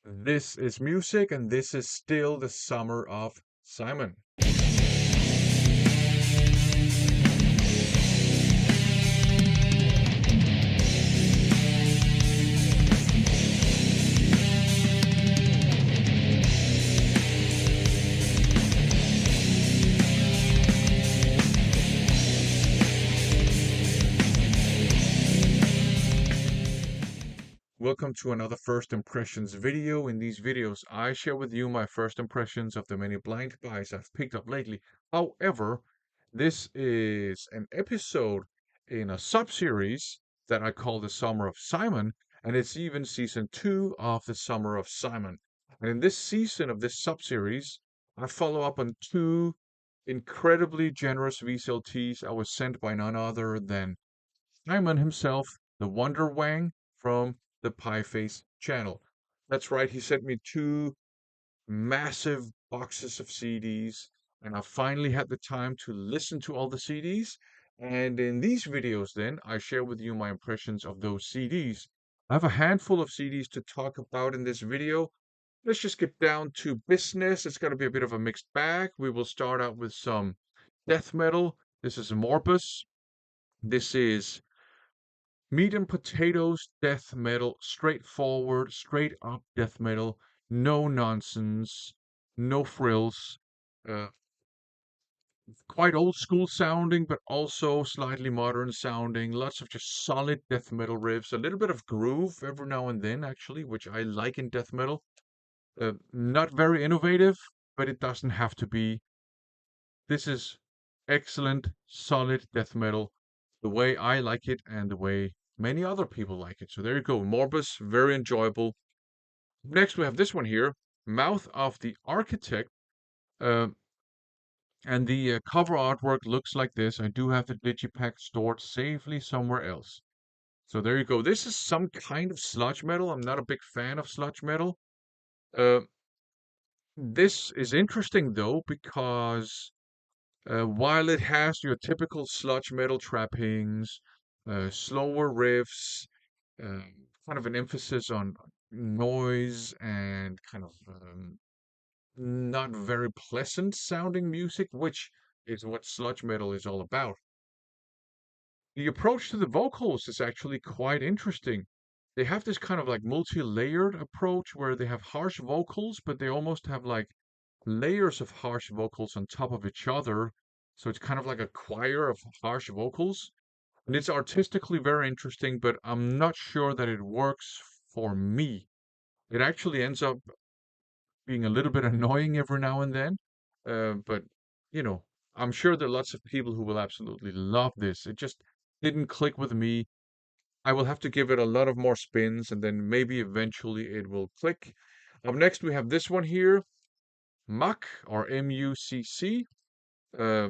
This is music, and this is still the summer of Simon. Welcome to another first impressions video. In these videos, I share with you my first impressions of the many blind buys I've picked up lately. However, this is an episode in a sub-series that I call the Summer of Simon, and it's even season 2 of the Summer of Simon. And in this season of this sub-series, I follow up on two incredibly generous VCLTs I was sent by none other than Simon himself, the Wonder Wang from the Pieface channel. That's right, he sent me two massive boxes of CDs, and I finally had the time to listen to all the CDs. And in these videos, then, I share with you my impressions of those CDs. I have a handful of CDs to talk about in this video. Let's just get down to business. It's going to be a bit of a mixed bag. We will start out with some death metal. This is Morbus. This is meat and potatoes death metal, straightforward, straight up death metal, no nonsense, no frills. Uh, Quite old school sounding, but also slightly modern sounding. Lots of just solid death metal riffs, a little bit of groove every now and then, actually, which I like in death metal. Not very innovative, but it doesn't have to be. This is excellent, solid death metal, the way I like it and the way many other people like it. So there you go. Morbus, very enjoyable. Next, we have this one here, Mouth of the Architect. Uh, and the cover artwork looks like this. I do have the Digipack stored safely somewhere else. So there you go. This is some kind of sludge metal. I'm not a big fan of sludge metal. Uh, this is interesting though, because while it has your typical sludge metal trappings, slower riffs, uh, kind of an emphasis on noise and kind of not very pleasant sounding music, which is what sludge metal is all about. The approach to the vocals is actually quite interesting. They have this kind of like multi-layered approach where they have harsh vocals, but they almost have like layers of harsh vocals on top of each other. So it's kind of like a choir of harsh vocals. And it's artistically very interesting, but I'm not sure that it works for me. It actually ends up being a little bit annoying every now and then. But, you know, I'm sure there are lots of people who will absolutely love this. It just didn't click with me. I will have to give it a lot of more spins and then maybe eventually it will click. Up next, we have this one here, Muck or MUCC. Uh,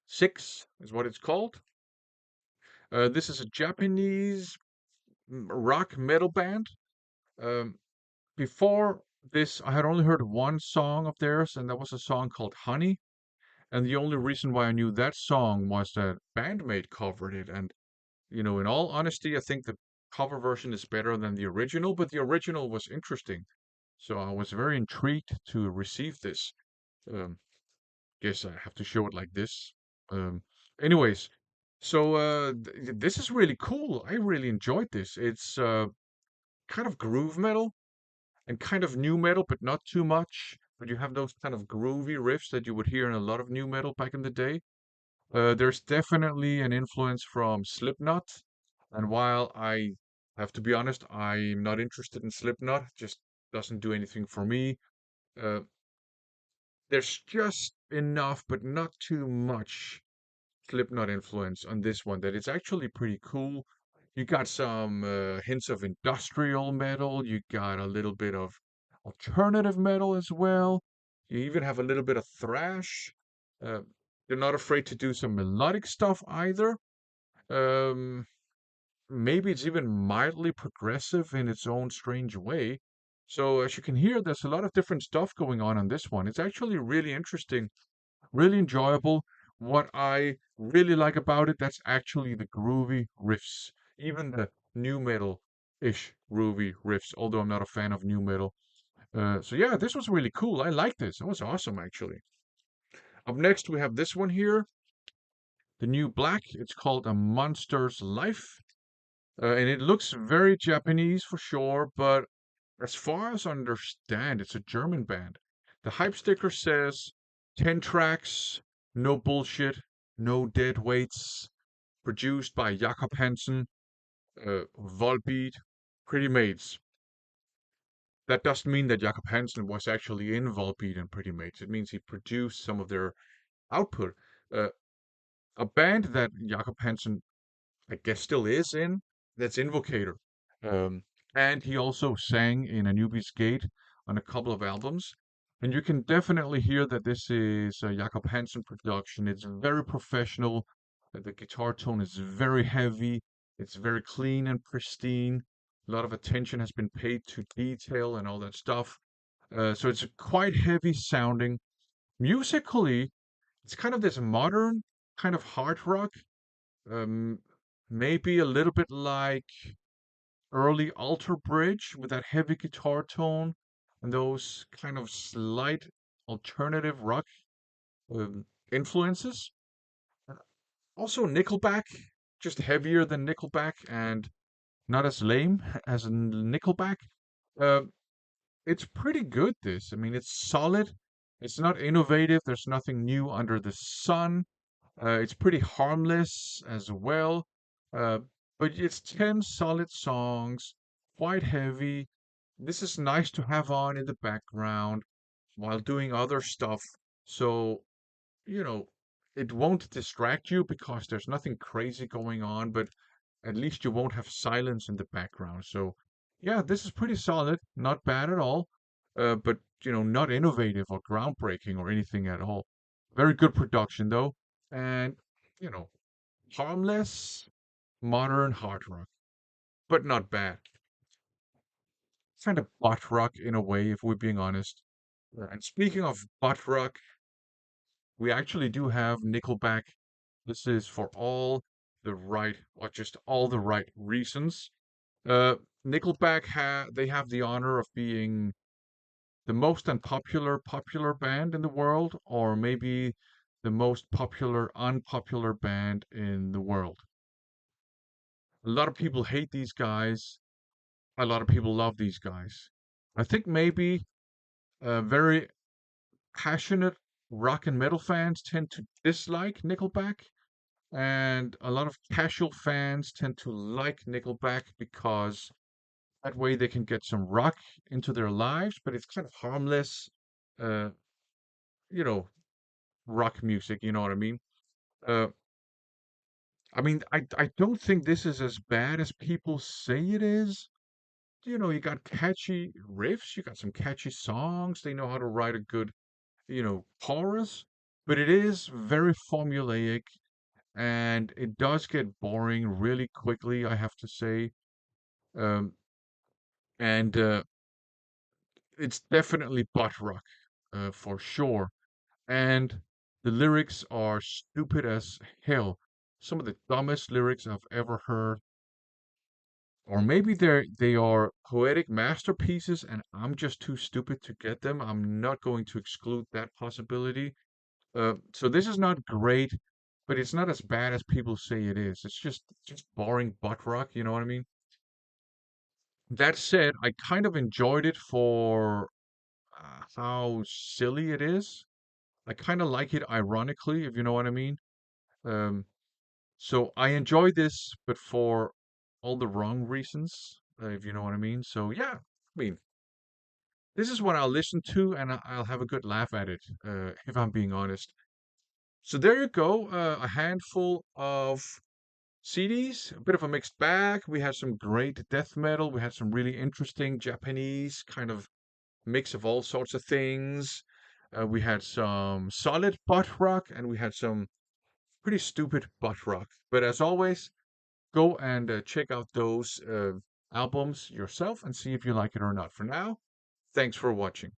6 is what it's called. This is a Japanese rock metal band. Um, Before this, I had only heard one song of theirs, and that was a song called Honey. And the only reason why I knew that song was that Bandmate covered it. And, in all honesty, I think the cover version is better than the original, but the original was interesting. So I was very intrigued to receive this. Um, Guess I have to show it like this. Um, Anyways, so this is really cool. I really enjoyed this. It's kind of groove metal and kind of new metal, but not too much. But you have those kind of groovy riffs that you would hear in a lot of new metal back in the day. There's definitely an influence from Slipknot. And while I have to be honest, I'm not interested in Slipknot, just doesn't do anything for me. Uh, there's just enough, but not too much Slipknot influence on this one that it's actually pretty cool. You got some hints of industrial metal. You got a little bit of alternative metal as well. You even have a little bit of thrash. Uh, they're not afraid to do some melodic stuff either. Um, Maybe it's even mildly progressive in its own strange way. So as you can hear, there's a lot of different stuff going on this one. It's actually really interesting, really enjoyable. What I really like about it, that's actually the groovy riffs. Even the new metal ish groovy riffs, although I'm not a fan of new metal. So yeah, this was really cool. I like this. It was awesome, actually. Up next, we have this one here, the new black. It's called A Monster's Life. And it looks very Japanese for sure, but as far as I understand, it's a German band. The hype sticker says 10 tracks, no bullshit, no dead weights, produced by Jakob Hansen, Volbeat, Pretty Mates. That doesn't mean that Jakob Hansen was actually in Volbeat and Pretty Mates. It means he produced some of their output. Uh, a band that Jakob Hansen, I guess, still is in, that's Invocator. Um, and he also sang in Anubis Gate on a couple of albums. And you can definitely hear that this is a Jakob Hansen production. It's very professional. The guitar tone is very heavy. It's very clean and pristine. A lot of attention has been paid to detail and all that stuff. So it's quite heavy sounding. Musically, it's kind of this modern kind of hard rock. Um, Maybe a little bit like early Alter Bridge with that heavy guitar tone and those kind of slight alternative rock influences. Uh, Also, Nickelback, just heavier than Nickelback and not as lame as Nickelback. Uh, it's pretty good, this. I mean, it's solid. It's not innovative. There's nothing new under the sun. It's pretty harmless as well. Uh, but it's 10 solid songs, quite heavy. This is nice to have on in the background while doing other stuff. So, you know, it won't distract you because there's nothing crazy going on, but at least you won't have silence in the background. So, yeah, this is pretty solid, not bad at all, but not innovative or groundbreaking or anything at all. Very good production though, and you know, harmless, modern hard rock, but not bad. Kind of butt rock in a way, if we're being honest. And speaking of butt rock, we actually do have Nickelback. This is for all the right, or just all the right reasons. Uh, Nickelback they have the honor of being the most unpopular popular band in the world, or maybe the most popular unpopular band in the world. A lot of people hate these guys. A lot of people love these guys. I think maybe very passionate rock and metal fans tend to dislike Nickelback, and a lot of casual fans tend to like Nickelback because that way they can get some rock into their lives, but it's kind of harmless, uh, you know, rock music, you know what I mean? Uh, I don't think this is as bad as people say it is. You got catchy riffs, you got some catchy songs, they know how to write a good, chorus, but it is very formulaic and it does get boring really quickly, I have to say. Um, and It's definitely butt rock, for sure. And the lyrics are stupid as hell. Some of the dumbest lyrics I've ever heard. Or maybe they are poetic masterpieces and I'm just too stupid to get them. I'm not going to exclude that possibility. So this is not great, but it's not as bad as people say it is. It's just boring butt rock, you know what I mean? That said, I kind of enjoyed it for how silly it is. I kind of like it ironically, if you know what I mean. Um, so I enjoy this, but for all the wrong reasons, if you know what I mean. So yeah, this is what I'll listen to, and I'll have a good laugh at it, if I'm being honest. So there you go, a handful of CDs, a bit of a mixed bag. We had some great death metal. We had some really interesting Japanese kind of mix of all sorts of things. We had some solid butt rock, and we had some pretty stupid butt rock. But as always, go and check out those albums yourself and see if you like it or not. For now, thanks for watching.